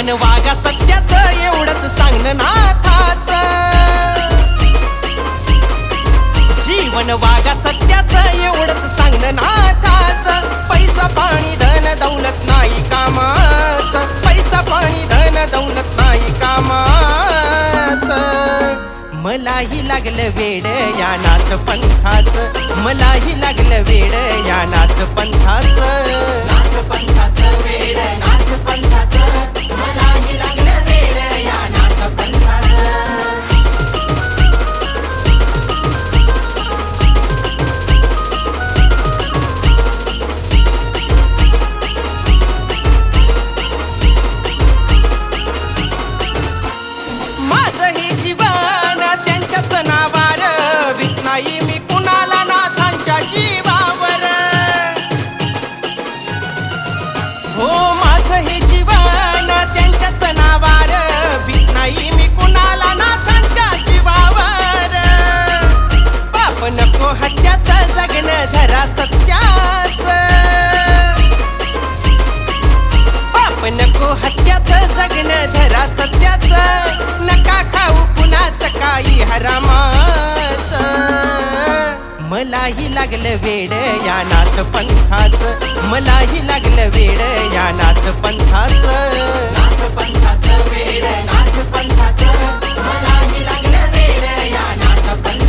जीवन वागा सत्याचं एवढंच सांगणं नाथाचं, जीवन वागा सत्याचं एवढंच सांगणं नाथाचं. पैसा पाणी धन दौलत नाही कामाचं, पैसा पाणी धन दौलत नाही कामाचं. मलाही लागलं वेड या नाथ पंथाचं, मलाही लागलं वेड या नाथ पंथाचं. नाथ पंथाचं वेड, नाथ पंथाचं, मलाही लागलं वेड या नाथ पंथाचं. माझं हे जीवन त्यांच्याच नावार, भीत नाही मी कुणाला नाथांच्या जीवावर. हो माझं हे जीवन त्यांच्याच नावार, भीत नाही मी कुणाला नाथांच्या जीवावर. पाप नको हत्याचं जगणं धरा सत्याचं, पाप नको हत्याचं जगणं धरा सत्याचं. नका खाऊ कुणाचं काही हरामाचं, मलाही लागलं वेड या नाथ पंथाचं, मलाही लागलं वेड या नाथ पंथाचं. नाथ पंथाचं वेड, नाथ पंथाचं, मलाही लागलं वेड या नाथ पंथाचं.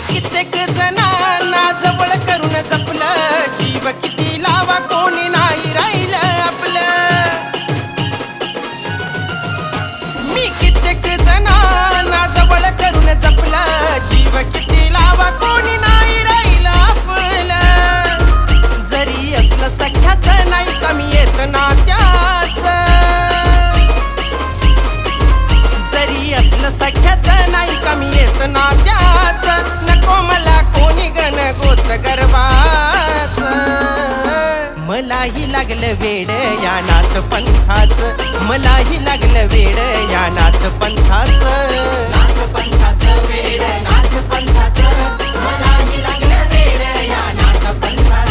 कित्येक जणांना जवळ करून जपलं, जीव किती लावा कोणी नाही राहिलं आपलं. मी कित्येक जणांना जवळ करून जपलं, जीव किती लावा कोणी नाही राहिलं आपलं. जरी असलं सख्याचं नाही कमी येत नात्याचं, जरी असलं सख्याचं नाही कमी येत नात्याचं. नको मला कोणी गण गोत गर्वाचं, मलाही लागलं वेड या नाथ पंथाचं, मलाही लागलं वेड या नाथ पंथाचं. नाथ पंथाचं वेड, नाथ पंथाचं, मलाही लागलं वेड या नाथ पंथाचं.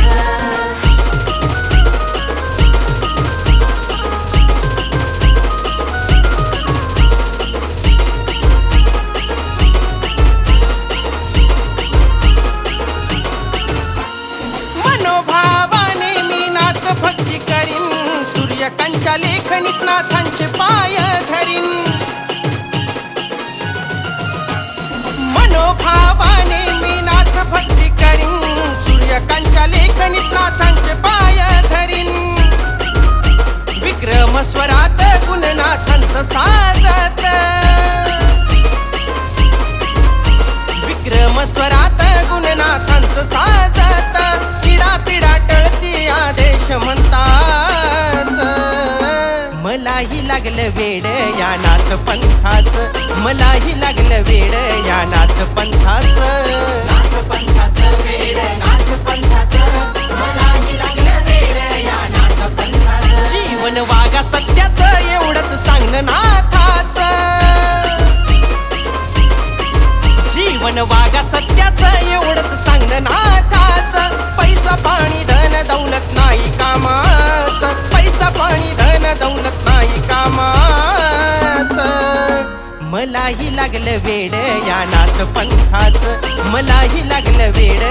मनोभावाने मी नाथ भक्ती करीन, सूर्यकांच्या लेखनीत नाथांचे पाय धरीन. मनोभावाने मी नाथ भक्ती करीन, सूर्यकांच्या लेखनीत नाथांचे पाय धरीन. विक्रम स्वरात गुणनाथांचं साजत, विक्रम स्वरात गुणनाथांचं साजत. पिढा पिढा टळती आदेश म्हणताच, मलाही लागलं वेड या नाथ पंथाचं, मलाही लागलं वेड या नाथ पंथाचं. नाथ पंथाचं वेड, नाथ पंथाचं, मलाही लागलं वेड या नाथ पंथाचं. जीवन वागा सत्याचं एवढंच सांगणं नाथाचं, जीवन वागा सत्याचं एवढंच सांगणं नाथाचं. पैसा पाणी धन दौलत नाही कामाचं, पैसा पाणी धन दौलत नाही कामाचं. मलाही लागलं वेड या नाथ पंथाचं, मलाही लागलं वेड